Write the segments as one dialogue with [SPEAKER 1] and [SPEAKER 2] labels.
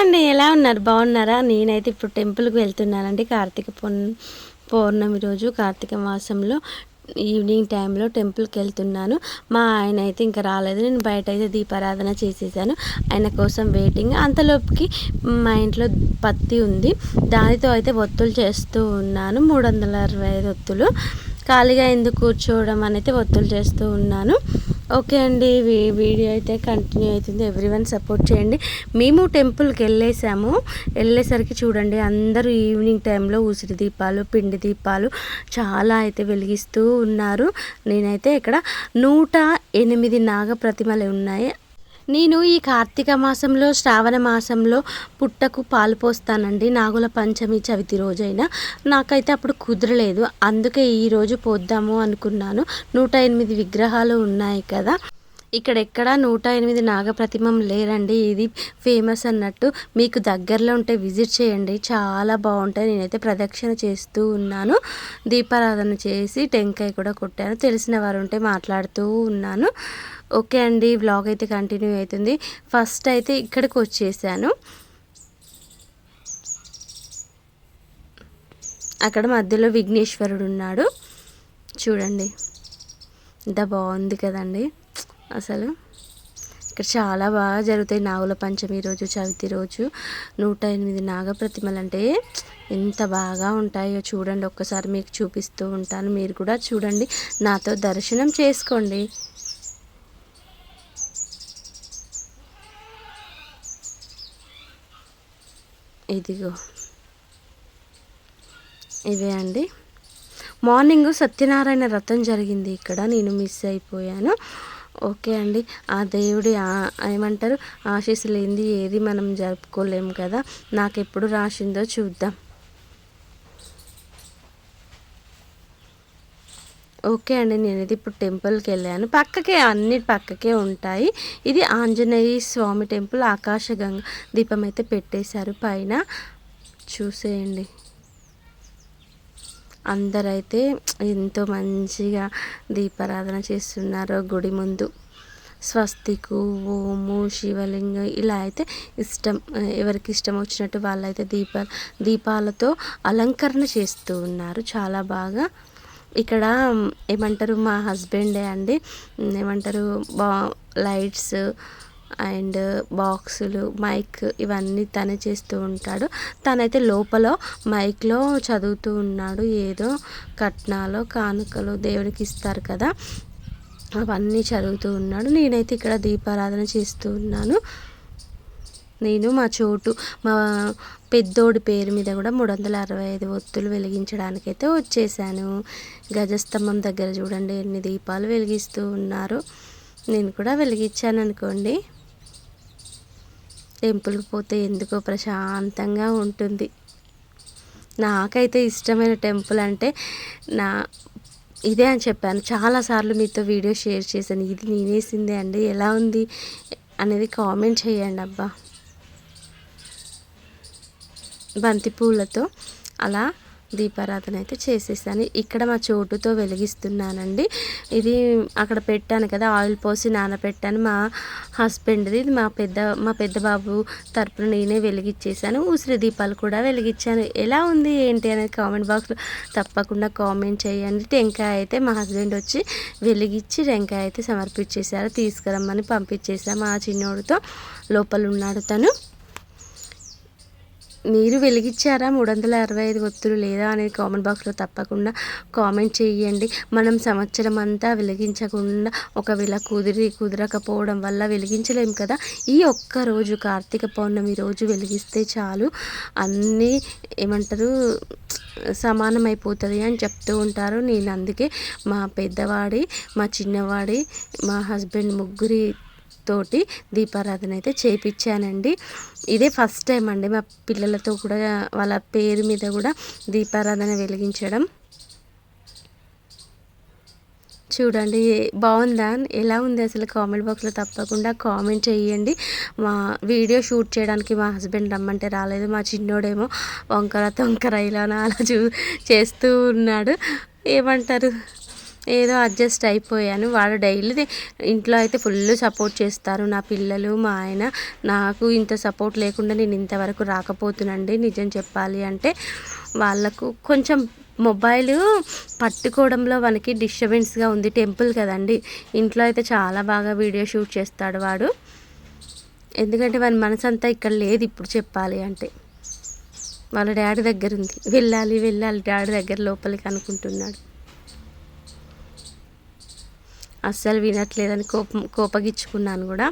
[SPEAKER 1] అండి, ఎలా ఉన్నారు? బాగున్నారా? నేనైతే ఇప్పుడు టెంపుల్కి వెళ్తున్నానండి. కార్తీక పౌర్ణమి రోజు కార్తీక మాసంలో ఈవినింగ్ టైంలో టెంపుల్కి వెళ్తున్నాను. మా ఆయన అయితే ఇంకా రాలేదు. నేను బయట అయితే దీపారాధన చేసేసాను. ఆయన కోసం వెయిటింగ్. అంతలోపుకి మా ఇంట్లో పత్తి ఉంది, దానితో అయితే ఒత్తులు చేస్తూ ఉన్నాను. 365 ఒత్తులు. ఖాళీగా ఎందుకు కూర్చోవడం అయితే ఒత్తులు చేస్తూ ఉన్నాను. ఓకే అండి, వీడియో అయితే కంటిన్యూ అవుతుంది. ఎవ్రీవన్ సపోర్ట్ చేయండి. మేము టెంపుల్కి వెళ్ళేసరికి చూడండి, అందరూ ఈవినింగ్ టైంలో ఉసిరి దీపాలు, పిండి దీపాలు చాలా అయితే వెలిగిస్తూ ఉన్నారు. నేనైతే ఇక్కడ 108 నాగ ప్రతిమలు ఉన్నాయి. నేను ఈ కార్తీక మాసంలో, శ్రావణ మాసంలో పుట్టకు పాలు పోస్తానండి. నాగుల పంచమి చవితి రోజైనా నాకైతే అప్పుడు కుదరలేదు, అందుకే ఈరోజు పోద్దాము అనుకున్నాను. 108 విగ్రహాలు ఉన్నాయి కదా, ఇక్కడెక్కడ 108 నాగప్రతిమం లేరండి. ఇది ఫేమస్ అన్నట్టు. మీకు దగ్గరలో ఉంటే విజిట్ చేయండి, చాలా బాగుంటాయి. నేనైతే ప్రదక్షిణ చేస్తూ ఉన్నాను, దీపారాధన చేసి టెంకాయ కూడా కొట్టాను. తెలిసిన వారు ఉంటే మాట్లాడుతూ ఉన్నాను. ఓకే అండి, వ్లాగ్ అయితే కంటిన్యూ అవుతుంది. ఫస్ట్ అయితే ఇక్కడికి వచ్చేసాను. అక్కడ మధ్యలో విఘ్నేశ్వరుడు ఉన్నాడు చూడండి, ఇంత బాగుంది కదండి. అసలు ఇక్కడ చాలా బాగా జరుగుతాయి. నాగుల పంచమి రోజు, చవితి రోజు 108 నాగప్రతిమలు అంటే ఎంత బాగా ఉంటాయో చూడండి. ఒక్కసారి మీకు చూపిస్తూ ఉంటాను, మీరు కూడా చూడండి, నాతో దర్శనం చేసుకోండి. ఇదిగో ఇవే అండి. మార్నింగ్ సత్యనారాయణ వ్రతం జరిగింది ఇక్కడ, నేను మిస్ అయిపోయాను. ఓకే అండి, ఆ దేవుడి ఏమంటారు ఆశీస్సులు లేనిది ఏది మనం జరుపుకోలేము కదా. నాకు ఎప్పుడు రాసిందో చూద్దాం. ఓకే అండి, నేనైతే ఇప్పుడు టెంపుల్కి వెళ్ళాను. అన్నిటి పక్కకే ఉంటాయి. ఇది ఆంజనేయ స్వామి టెంపుల్. ఆకాశగంగా దీపం అయితే పెట్టేశారు పైన, చూసేయండి. అందరైతే ఎంతో మంచిగా దీపారాధన చేస్తున్నారు గుడి ముందు. స్వస్తికు, ఓము, శివలింగం ఇలా అయితే ఎవరికి ఇష్టం వచ్చినట్టు వాళ్ళైతే దీపాలతో అలంకరణ చేస్తూ ఉన్నారు, చాలా బాగా. ఇక్కడ ఏమంటారు, మా హస్బెండే అండి, ఏమంటారు లైట్స్ అండ్ బాక్సులు, మైక్ ఇవన్నీ తనే చేస్తూ ఉంటాడు. తనైతే లోపల మైక్లో చదువుతూ ఉన్నాడు, ఏదో కట్నాలో కానుకలు దేవుడికి ఇస్తారు కదా, అవన్నీ చదువుతూ ఉన్నాడు. నేనైతే ఇక్కడ దీపారాధన చేస్తూ ఉన్నాను. నేను మా పెద్దోడి పేరు మీద కూడా 365 ఒత్తులు వెలిగించడానికైతే వచ్చేసాను. గజస్తంభం దగ్గర చూడండి ఎన్ని దీపాలు వెలిగిస్తూ ఉన్నారు. నేను కూడా వెలిగించాను అనుకోండి. టెంపుల్కి పోతే ఎందుకో ప్రశాంతంగా ఉంటుంది. నాకైతే ఇష్టమైన టెంపుల్ అంటే ఇదే అని చెప్పాను, చాలాసార్లు మీతో వీడియో షేర్ చేశాను. ఇది నేనేసిందే అండి, ఎలా ఉంది అనేది కామెంట్ చేయండి. అబ్బా, బంతి పూలతో అలా దీపారాధన అయితే చేసేసాను. ఇక్కడ మా చోటుతో వెలిగిస్తున్నానండి. ఇది అక్కడ పెట్టాను కదా, ఆయిల్ పోసి నానబెట్టాను. మా హస్బెండ్ది, ఇది మా పెద్ద బాబు తరపున నేనే వెలిగించేసాను. ఉసిరి దీపాలు కూడా వెలిగించాను. ఎలా ఉంది ఏంటి అనేది కామెంట్ బాక్స్లో తప్పకుండా కామెంట్ చేయండి. టెంకాయ అయితే మా హస్బెండ్ వచ్చి వెలిగించి టెంకాయ అయితే సమర్పించేశారు. తీసుకురమ్మని పంపించేసాము. మా చిన్నోడితో లోపల ఉన్నాడు తను. మీరు వెలిగించారా 365 ఒత్తులు లేదా అనేది కామెంట్ బాక్స్లో తప్పకుండా కామెంట్ చేయండి. మనం సంవత్సరం అంతా వెలిగించకుండా ఒకవేళ కుదరకపోవడం వల్ల వెలిగించలేము కదా, ఈ ఒక్కరోజు కార్తీక పౌర్ణమి రోజు వెలిగిస్తే చాలు, అన్నీ ఏమంటారు సమానమైపోతుంది అని చెప్తూ ఉంటారు. నేను అందుకే మా పెద్దవాడి, మా చిన్నవాడి, మా హస్బెండ్ ముగ్గురి తోటి దీపారాధన అయితే చేయించానండి. ఇదే ఫస్ట్ టైం అండి మా పిల్లలతో కూడా వాళ్ళ పేరు మీద కూడా దీపారాధన వెలిగించడం. చూడండి బాగుందా, ఎలా ఉంది అసలు కామెంట్ బాక్స్లో తప్పకుండా కామెంట్ చేయండి. మా వీడియో షూట్ చేయడానికి మా హస్బెండ్ రమ్మంటే రాలేదు. మా చిన్నోడేమో వంకర తొంకర ఇలా అలా చేస్తూ ఉన్నాడు. ఏమంటారు, ఏదో అడ్జస్ట్ అయిపోయాను. వాడు డైలీ ఇంట్లో అయితే ఫుల్ సపోర్ట్ చేస్తారు నా పిల్లలు, మా ఆయన. నాకు ఇంత సపోర్ట్ లేకుండా నేను ఇంతవరకు రాకపోతున్నాండి. నిజం చెప్పాలి అంటే వాళ్ళకు కొంచెం మొబైల్ పట్టుకోవడంలో మనకి డిస్టర్బెన్స్గా ఉంది. టెంపుల్ కదండి, ఇంట్లో అయితే చాలా బాగా వీడియో షూట్ చేస్తాడు వాడు. ఎందుకంటే వాని మనసంతా ఇక్కడ లేదు ఇప్పుడు చెప్పాలి అంటే. వాళ్ళ డాడీ దగ్గర ఉంది. వెళ్ళాలి వెళ్ళాలి డాడీ దగ్గర లోపలికి అనుకుంటున్నాడు. అస్సలు వినట్లేదని కోపగించుకున్నాను కూడా.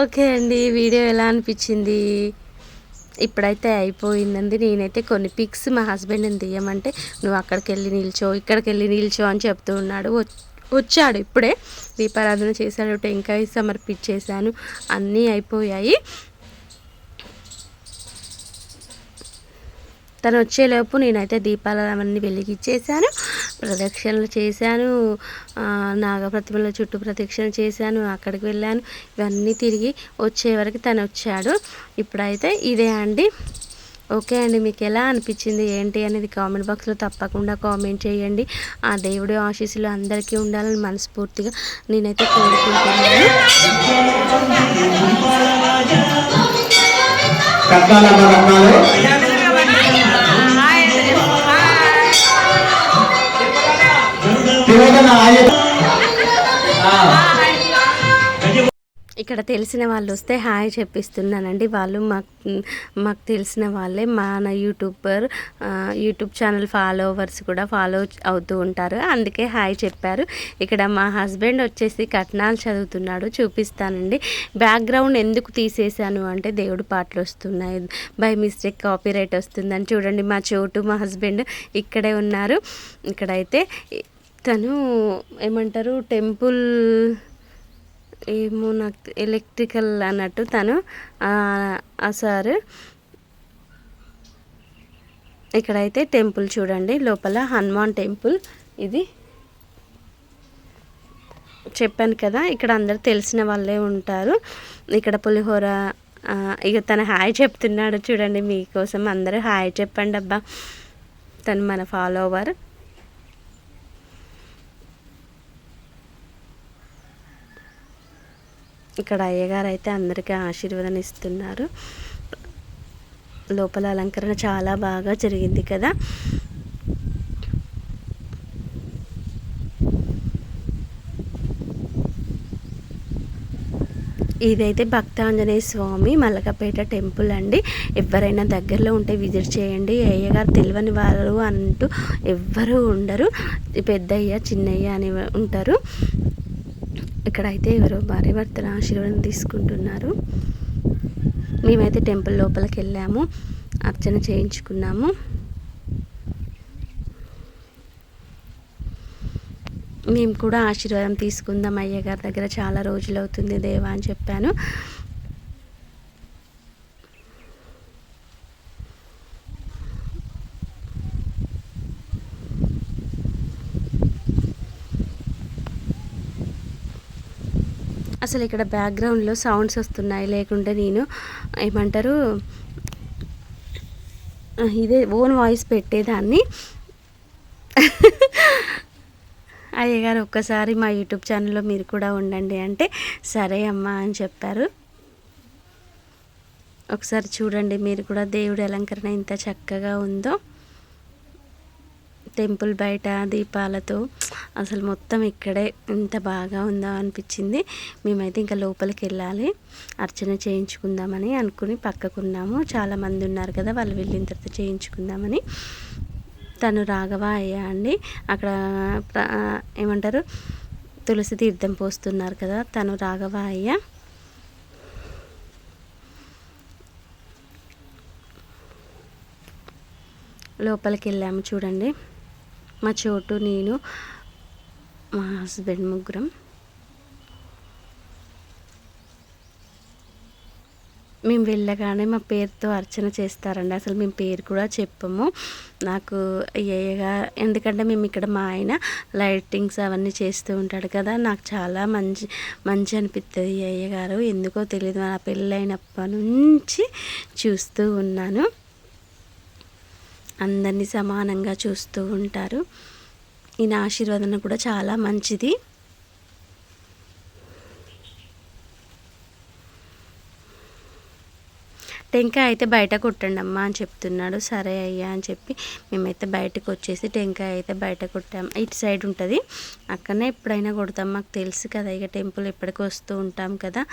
[SPEAKER 1] ఓకే అండి, వీడియో ఎలా అనిపించింది? ఇప్పుడైతే అయిపోయిందండి. నేనైతే కొన్ని పిక్స్ మా హస్బెండ్ని తీయమంటే నువ్వు అక్కడికి వెళ్ళి నిల్చో, ఇక్కడికి వెళ్ళి నిల్చో అని చెప్తూ ఉన్నాడు. వచ్చాడు ఇప్పుడే, దీపారాధన చేశాడు, టెంకాయ సమర్పించేశాను, అన్నీ అయిపోయాయి. తను వచ్చేలోపు నేనైతే దీపాలన్నీ వెలిగించేసాను, ప్రదక్షిణలు చేశాను, నాగప్రతిమల చుట్టూ ప్రదక్షిణ చేశాను, అక్కడికి వెళ్ళాను. ఇవన్నీ తిరిగి వచ్చే వరకు తను వచ్చాడు. ఇప్పుడైతే ఇదే అండి. ఓకే అండి, మీకు ఎలా అనిపించింది ఏంటి అనేది కామెంట్ బాక్స్లో తప్పకుండా కామెంట్ చేయండి. ఆ దేవుడి ఆశీస్సులు అందరికీ ఉండాలని మనస్ఫూర్తిగా నేనైతే కోరుకుంటున్నాను. ఇక్కడ తెలిసిన వాళ్ళు వస్తే హాయ్ చెప్పిస్తున్నానండి. వాళ్ళు మాకు తెలిసిన వాళ్ళే, మన యూట్యూబ్ ఛానల్ ఫాలోవర్స్ కూడా ఫాలో అవుతూ ఉంటారు, అందుకే హాయ్ చెప్పారు. ఇక్కడ మా హస్బెండ్ వచ్చేసి కట్నాలు చదువుతున్నాడు, చూపిస్తానండి. బ్యాక్గ్రౌండ్ ఎందుకు తీసేసాను అంటే దేవుడి పాటలు వస్తున్నాయి, బై మిస్టేక్ కాపీరైట్ వస్తుందని. చూడండి మా చోటు, మా హస్బెండ్ ఇక్కడే ఉన్నారు. ఇక్కడైతే తను ఏమంటారు టెంపుల్ ఏమో నాకు ఎలక్ట్రికల్ అన్నట్టు తను సార్. ఇక్కడైతే టెంపుల్ చూడండి, లోపల హనుమాన్ టెంపుల్. ఇది చెప్పాను కదా, ఇక్కడ అందరు తెలిసిన వాళ్ళే ఉంటారు. ఇక్కడ పులిహోర. ఇక తను హాయ్ చెప్తున్నాడు చూడండి, మీకోసం అందరూ హాయ్ చెప్పండి అబ్బా. తను మన ఫాలోవర్. ఇక్కడ అయ్యగారు అయితే అందరికీ ఆశీర్వాదం ఇస్తున్నారు. లోపల అలంకరణ చాలా బాగా జరిగింది కదా. ఇదైతే భక్తాంజనేయ స్వామి మల్లకపేట టెంపుల్ అండి. ఎవరైనా దగ్గరలో ఉంటే విజిట్ చేయండి. అయ్యగారు తెలియని వారు అంటూ ఎవ్వరూ ఉండరు, పెద్దయ్య చిన్నయ్య అని ఉంటారు. ఇక్కడైతే ఎవరో భార్య భర్తల ఆశీర్వాదం తీసుకుంటున్నారు. మేమైతే టెంపుల్ లోపలికి వెళ్ళాము, అర్చన చేయించుకున్నాము. మేము కూడా ఆశీర్వాదం తీసుకుందాం అయ్యగారి దగ్గర, చాలా రోజులు అవుతుంది దేవా అని చెప్పాను. అసలు ఇక్కడ బ్యాక్గ్రౌండ్లో సౌండ్స్ వస్తున్నాయి, లేకుంటే నేను ఏమంటారు ఇదే ఓన్ వాయిస్ పెట్టేదాన్ని. అయ్యగారు ఒక్కసారి మా యూట్యూబ్ ఛానల్లో మీరు కూడా ఉండండి అంటే సరే అమ్మా అని చెప్పారు. ఒకసారి చూడండి మీరు కూడా దేవుడి అలంకరణ ఎంత చక్కగా ఉందో. టెంపుల్ బయట దీపాలతో అసలు మొత్తం ఇక్కడే ఎంత బాగా ఉందో అనిపించింది. మేమైతే ఇంకా లోపలికి వెళ్ళాలి, అర్చన చేయించుకుందామని అనుకుని పక్కకున్నాము. చాలామంది ఉన్నారు కదా, వాళ్ళు వెళ్ళిన తర్వాత చేయించుకుందామని. తను రాఘవ అయ్యా అండి, అక్కడ ఏమంటారు తులసి తీర్థం పోస్తున్నారు కదా, తను రాఘవ అయ్యా. లోపలికి వెళ్ళాము చూడండి, మా చోటు, నేను, మా హస్బెండ్ ముగ్గురం. మేము వెళ్ళగానే మా పేరుతో అర్చన చేస్తారండి. అసలు మేము పేరు కూడా చెప్పము. నాకు అయ్యగా, ఎందుకంటే మేము ఇక్కడ మా ఆయన లైటింగ్స్ అవన్నీ చేస్తూ ఉంటాడు కదా, నాకు చాలా మంచి అనిపిస్తుంది ఈ అయ్యగారు. ఎందుకో తెలియదు, నా పెళ్ళైనప్పటి నుంచి చూస్తూ ఉన్నాను. అందరినీ సమానంగా చూస్తూ ఉంటారు. ఈయన ఆశీర్వాదన కూడా చాలా మంచిది. టెంకాయ అయితే బయట కొట్టండి అమ్మా అని చెప్తున్నాడు. సరే అయ్యా అని చెప్పి మేమైతే బయటకు వచ్చేసి టెంకాయ అయితే బయట కొట్టాం. ఇటు సైడ్ ఉంటుంది, అక్కడనే ఎప్పుడైనా కొడతాం. మాకు తెలుసు కదా, ఇక టెంపుల్ ఎప్పటికి వస్తూ ఉంటాం కదా.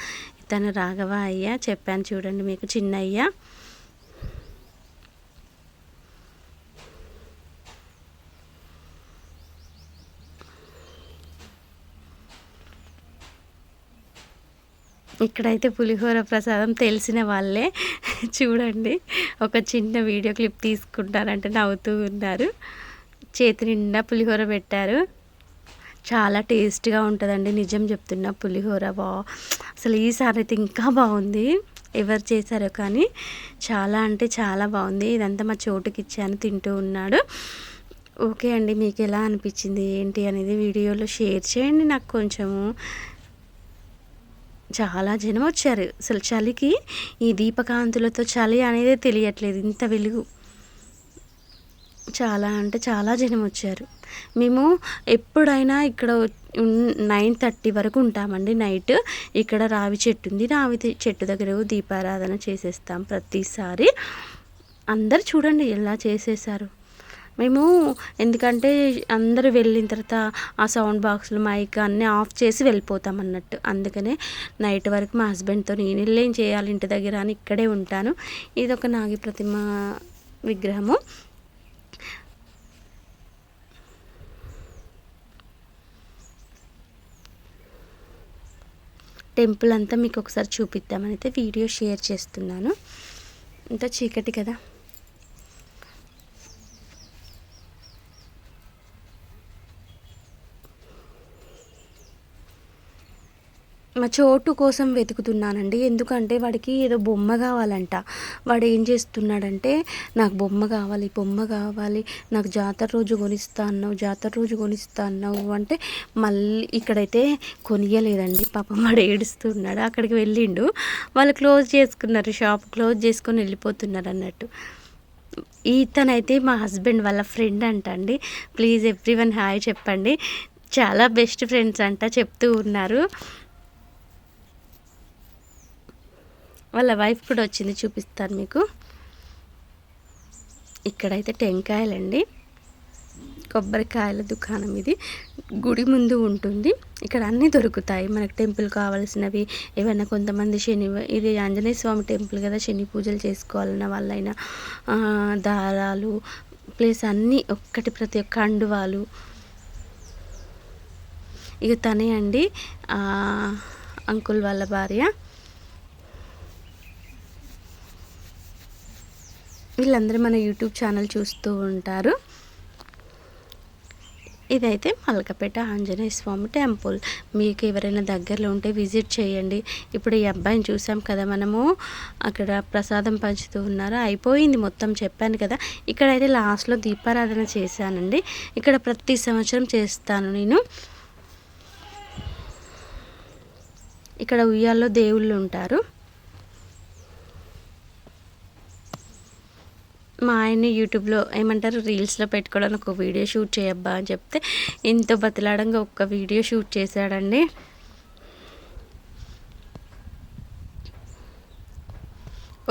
[SPEAKER 1] తను రాఘవ అయ్యా, చెప్పాను చూడండి మీకు, చిన్న అయ్యా. ఇక్కడైతే పులిహోర ప్రసాదం తెలిసిన వాళ్ళే చూడండి, ఒక చిన్న వీడియో క్లిప్ తీసుకుంటారంటే నవ్వుతూ ఉన్నారు. చేతి నిండా పులిహోర పెట్టారు. చాలా టేస్ట్గా ఉంటుందండి, నిజం చెప్తున్నా. పులిహోర అసలు ఈసారి అయితే ఇంకా బాగుంది. ఎవరు చేశారో కానీ చాలా అంటే చాలా బాగుంది. ఇదంతా మా చోటుకి ఇచ్చాను, తింటూ ఉన్నాడు. ఓకే అండి, మీకు ఎలా అనిపించింది ఏంటి అనేది వీడియోలో షేర్ చేయండి నాకు కొంచెము. చాలా జనం వచ్చారు. అసలు చలికి ఈ దీపకాంతులతో చలి అనేది తెలియట్లేదు, ఇంత వెలుగు. చాలా అంటే చాలా జనం వచ్చారు. మేము ఎప్పుడైనా ఇక్కడ 9:30 వరకు ఉంటామండి నైట్. ఇక్కడ రావి చెట్టు ఉంది, రావి చెట్టు దగ్గర దీపారాధన చేసేస్తాం ప్రతిసారి. అందరు చూడండి ఎలా చేసేసారు. మేము ఎందుకంటే అందరూ వెళ్ళిన తర్వాత ఆ సౌండ్ బాక్స్లు మైక్ అన్నీ ఆఫ్ చేసి వెళ్ళిపోతాం అన్నట్టు. అందుకనే నైట్ వరకు మా హస్బెండ్తో నేను ఏం చేయాలి ఇంటి దగ్గర అని ఇక్కడే ఉంటాను. ఇది ఒక నాగి ప్రతిమ విగ్రహము. టెంపుల్ అంతా మీకు ఒకసారి చూపిద్దామని అయితే వీడియో షేర్ చేస్తున్నాను. ఇంత చీకటి కదా. మా చోటు కోసం వెతుకుతున్నానండి, ఎందుకంటే వాడికి ఏదో బొమ్మ కావాలంట. వాడు ఏం చేస్తున్నాడంటే, నాకు బొమ్మ కావాలి, నాకు జాతర రోజు కొనిస్తా అన్నావు అంటే మళ్ళీ ఇక్కడైతే కొనియలేదండి. పాపం వాడు ఏడుస్తున్నాడు. అక్కడికి వెళ్ళిండు, వాళ్ళు క్లోజ్ చేసుకున్నారు, షాప్ క్లోజ్ చేసుకొని వెళ్ళిపోతున్నారు అన్నట్టు. ఇతనైతే మా హస్బెండ్ వాళ్ళ ఫ్రెండ్ అంట అండి. ప్లీజ్ ఎవ్రీవన్ హాయ్ చెప్పండి. చాలా బెస్ట్ ఫ్రెండ్స్ అంట చెప్తూ ఉన్నారు. వాళ్ళ వైఫ్ కూడా వచ్చింది, చూపిస్తాను మీకు. ఇక్కడైతే టెంకాయలండి, కొబ్బరికాయల దుకాణం ఇది. గుడి ముందు ఉంటుంది. ఇక్కడ అన్నీ దొరుకుతాయి మనకు, టెంపుల్ కావాల్సినవి ఏమైనా. కొంతమంది ఇది ఆంజనేయ స్వామి టెంపుల్ కదా, శని పూజలు చేసుకోవాలన్న వాళ్ళైనా దారాలు ప్లేస్ అన్నీ ప్రతి ఒక్క కండువాలు. ఇక తనే అండి అంకుల్ వాళ్ళ భార్య. వీళ్ళందరూ మన యూట్యూబ్ ఛానల్ చూస్తూ ఉంటారు. ఇదైతే మల్కపేట ఆంజనేయ స్వామి టెంపుల్. మీకు ఎవరైనా దగ్గరలో ఉంటే విజిట్ చేయండి. ఇప్పుడు ఈ అబ్బాయిని చూసాం కదా మనము, అక్కడ ప్రసాదం పంచుతూ ఉన్నారు. అయిపోయింది మొత్తం, చెప్పాను కదా. ఇక్కడైతే లాస్ట్లో దీపారాధన చేశానండి. ఇక్కడ ప్రతి సంవత్సరం చేస్తాను నేను. ఇక్కడ ఉయ్యాల్లో దేవుళ్ళు ఉంటారు. మా ఆయన్ని యూట్యూబ్లో ఏమంటారు రీల్స్లో పెట్టుకోవడానికి ఒక వీడియో షూట్ చేయబ్బా అని చెప్తే ఎంతో బతిలాడంగా ఒక్క వీడియో షూట్ చేశాడండి.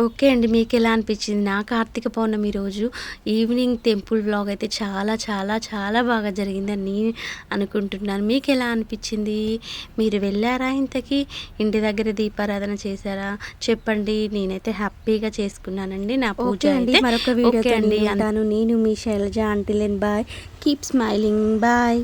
[SPEAKER 1] ఓకే అండి, మీకు ఎలా అనిపించింది నా కార్తీక పౌర్ణమి రోజు ఈవినింగ్ టెంపుల్ వ్లాగ్ అయితే చాలా చాలా చాలా బాగా జరిగిందని నేను అనుకుంటున్నాను. మీకు ఎలా అనిపించింది? మీరు వెళ్ళారా ఇంతకీ? ఇంటి దగ్గర దీపారాధన చేశారా? చెప్పండి. నేనైతే హ్యాపీగా చేసుకున్నానండి నా పూజ. అండి మరొక వీడియో అండి అంటాను. నేను మీ Shailaja. Until and bye, keep smiling, bye.